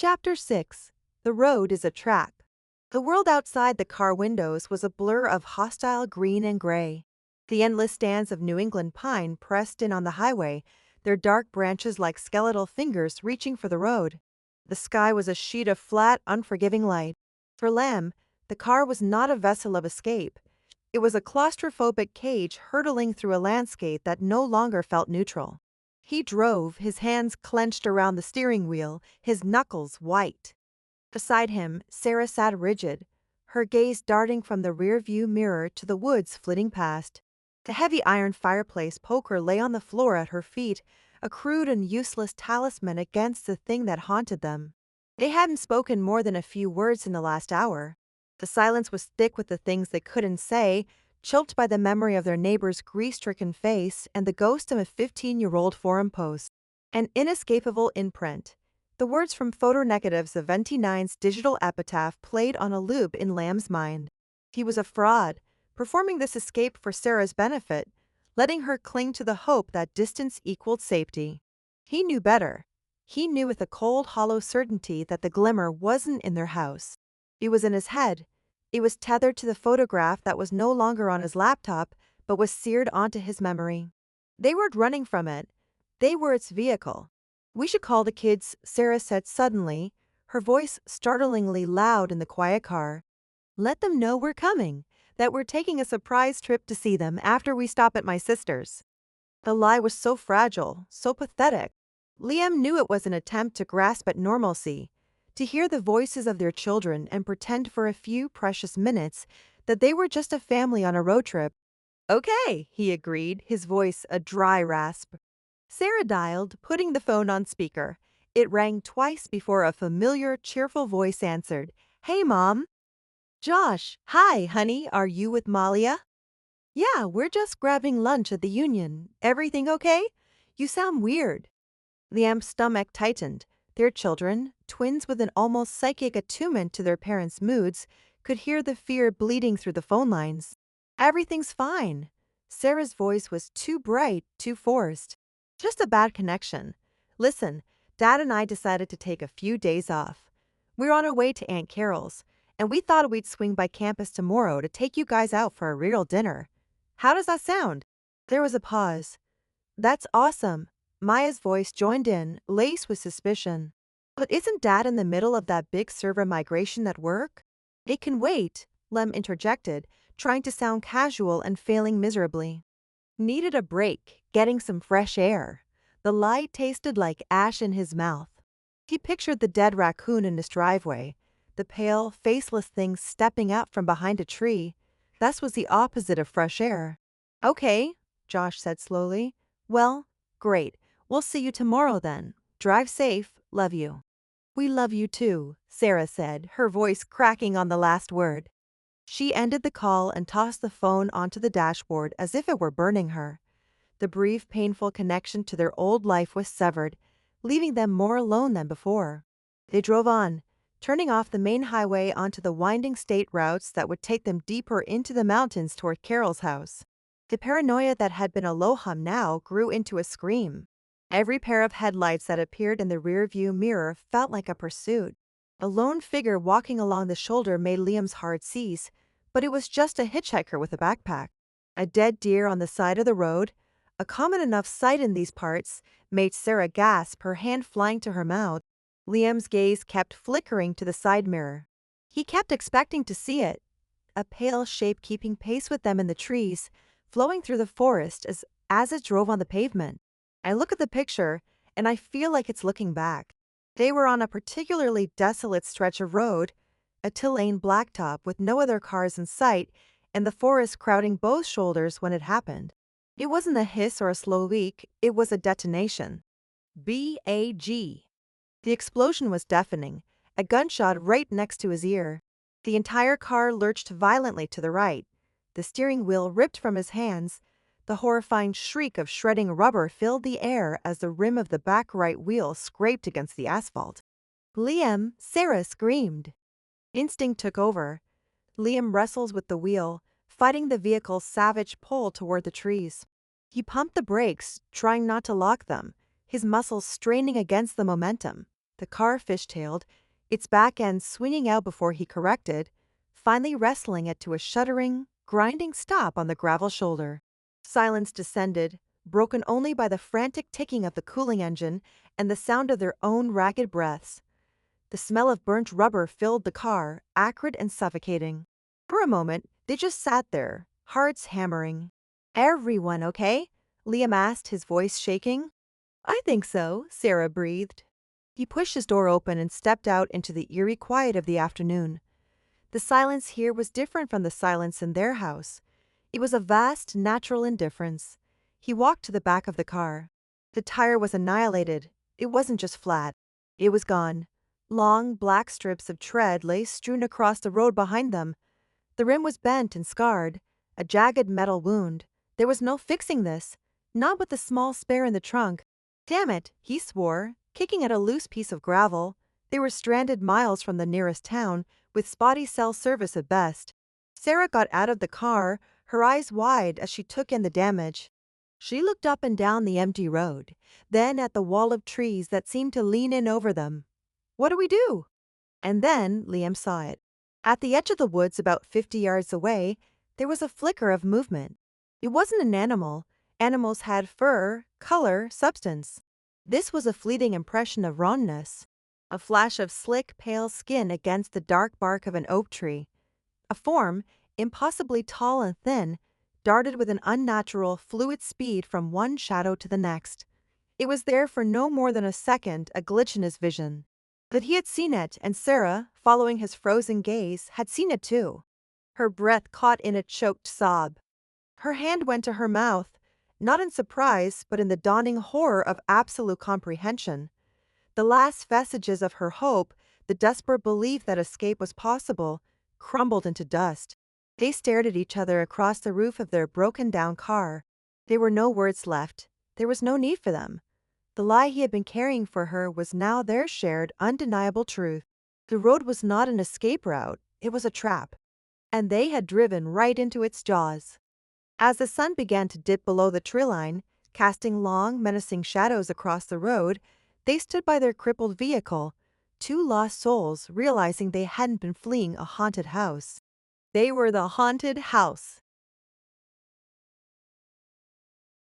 Chapter 6. The Road is a Trap. The world outside the car windows was a blur of hostile green and gray. The endless stands of New England pine pressed in on the highway, their dark branches like skeletal fingers reaching for the road. The sky was a sheet of flat, unforgiving light. For Lem, the car was not a vessel of escape. It was a claustrophobic cage hurtling through a landscape that no longer felt neutral. He drove, his hands clenched around the steering wheel, his knuckles white. Beside him, Sarah sat rigid, her gaze darting from the rear-view mirror to the woods flitting past. The heavy iron fireplace poker lay on the floor at her feet, a crude and useless talisman against the thing that haunted them. They hadn't spoken more than a few words in the last hour. The silence was thick with the things they couldn't say, choked by the memory of their neighbor's grief-stricken face and the ghost of a 15-year-old forum post. An inescapable imprint. The words from photo negatives of 29's digital epitaph played on a loop in Lamb's mind. He was a fraud, performing this escape for Sarah's benefit, letting her cling to the hope that distance equaled safety. He knew better. He knew with a cold, hollow certainty that the Glimmer wasn't in their house. It was in his head. It was tethered to the photograph that was no longer on his laptop, but was seared onto his memory. They weren't running from it. They were its vehicle. "We should call the kids," Sarah said suddenly, her voice startlingly loud in the quiet car. "Let them know we're coming, that we're taking a surprise trip to see them after we stop at my sister's." The lie was so fragile, so pathetic. Liam knew it was an attempt to grasp at normalcy, to hear the voices of their children and pretend for a few precious minutes that they were just a family on a road trip. "Okay," he agreed, his voice a dry rasp. Sarah dialed, putting the phone on speaker. It rang twice before a familiar, cheerful voice answered. "Hey, Mom." "Josh, hi, honey, are you with Malia?" "Yeah, we're just grabbing lunch at the Union. Everything okay? You sound weird." Liam's stomach tightened. Their children, twins with an almost psychic attunement to their parents' moods, could hear the fear bleeding through the phone lines. "Everything's fine." Sarah's voice was too bright, too forced. "Just a bad connection. Listen, Dad and I decided to take a few days off. We're on our way to Aunt Carol's, and we thought we'd swing by campus tomorrow to take you guys out for a real dinner. How does that sound?" There was a pause. "That's awesome." Maya's voice joined in, laced with suspicion. "But isn't Dad in the middle of that big server migration at work?" "It can wait," Lem interjected, trying to sound casual and failing miserably. Needed a break, getting some fresh air. The light tasted like ash in his mouth. He pictured the dead raccoon in his driveway, the pale, faceless thing stepping out from behind a tree. That was the opposite of fresh air. "Okay," Josh said slowly. "Well, great. We'll see you tomorrow then. Drive safe. Love you." "We love you too," Sarah said, her voice cracking on the last word. She ended the call and tossed the phone onto the dashboard as if it were burning her. The brief, painful connection to their old life was severed, leaving them more alone than before. They drove on, turning off the main highway onto the winding state routes that would take them deeper into the mountains toward Carol's house. The paranoia that had been a low-hum now grew into a scream. Every pair of headlights that appeared in the rear-view mirror felt like a pursuit. A lone figure walking along the shoulder made Liam's heart seize, but it was just a hitchhiker with a backpack. A dead deer on the side of the road, a common enough sight in these parts, made Sarah gasp, her hand flying to her mouth. Liam's gaze kept flickering to the side mirror. He kept expecting to see it, a pale shape keeping pace with them in the trees, flowing through the forest as it drove on the pavement. I look at the picture, and I feel like it's looking back. They were on a particularly desolate stretch of road, a two-lane blacktop with no other cars in sight, and the forest crowding both shoulders when it happened. It wasn't a hiss or a slow leak, it was a detonation. B-A-G. The explosion was deafening, a gunshot right next to his ear. The entire car lurched violently to the right. The steering wheel ripped from his hands. The horrifying shriek of shredding rubber filled the air as the rim of the back right wheel scraped against the asphalt. "Liam!" Sarah screamed. Instinct took over. Liam wrestles with the wheel, fighting the vehicle's savage pull toward the trees. He pumped the brakes, trying not to lock them, his muscles straining against the momentum. The car fishtailed, its back end swinging out before he corrected, finally wrestling it to a shuddering, grinding stop on the gravel shoulder. Silence descended, broken only by the frantic ticking of the cooling engine and the sound of their own ragged breaths. The smell of burnt rubber filled the car, acrid and suffocating. For a moment, they just sat there, hearts hammering. "Everyone okay?" Liam asked, his voice shaking. "I think so," Sarah breathed. He pushed his door open and stepped out into the eerie quiet of the afternoon. The silence here was different from the silence in their house. It was a vast, natural indifference. He walked to the back of the car. The tire was annihilated. It wasn't just flat. It was gone. Long, black strips of tread lay strewn across the road behind them. The rim was bent and scarred, a jagged metal wound. There was no fixing this, not with the small spare in the trunk. Damn it, he swore, kicking at a loose piece of gravel. They were stranded miles from the nearest town, with spotty cell service at best. Sarah got out of the car, her eyes wide as she took in the damage. She looked up and down the empty road, then at the wall of trees that seemed to lean in over them. "What do we do?" And then Liam saw it. At the edge of the woods about 50 yards away, there was a flicker of movement. It wasn't an animal. Animals had fur, color, substance. This was a fleeting impression of rawness. A flash of slick, pale skin against the dark bark of an oak tree. A form, impossibly tall and thin, darted with an unnatural, fluid speed from one shadow to the next. It was there for no more than a second, a glitch in his vision. But he had seen it, and Sarah, following his frozen gaze, had seen it too. Her breath caught in a choked sob. Her hand went to her mouth, not in surprise, but in the dawning horror of absolute comprehension. The last vestiges of her hope, the desperate belief that escape was possible, crumbled into dust. They stared at each other across the roof of their broken-down car. There were no words left. There was no need for them. The lie he had been carrying for her was now their shared, undeniable truth. The road was not an escape route, it was a trap. And they had driven right into its jaws. As the sun began to dip below the tree line, casting long, menacing shadows across the road, they stood by their crippled vehicle, two lost souls realizing they hadn't been fleeing a haunted house. They were the haunted house.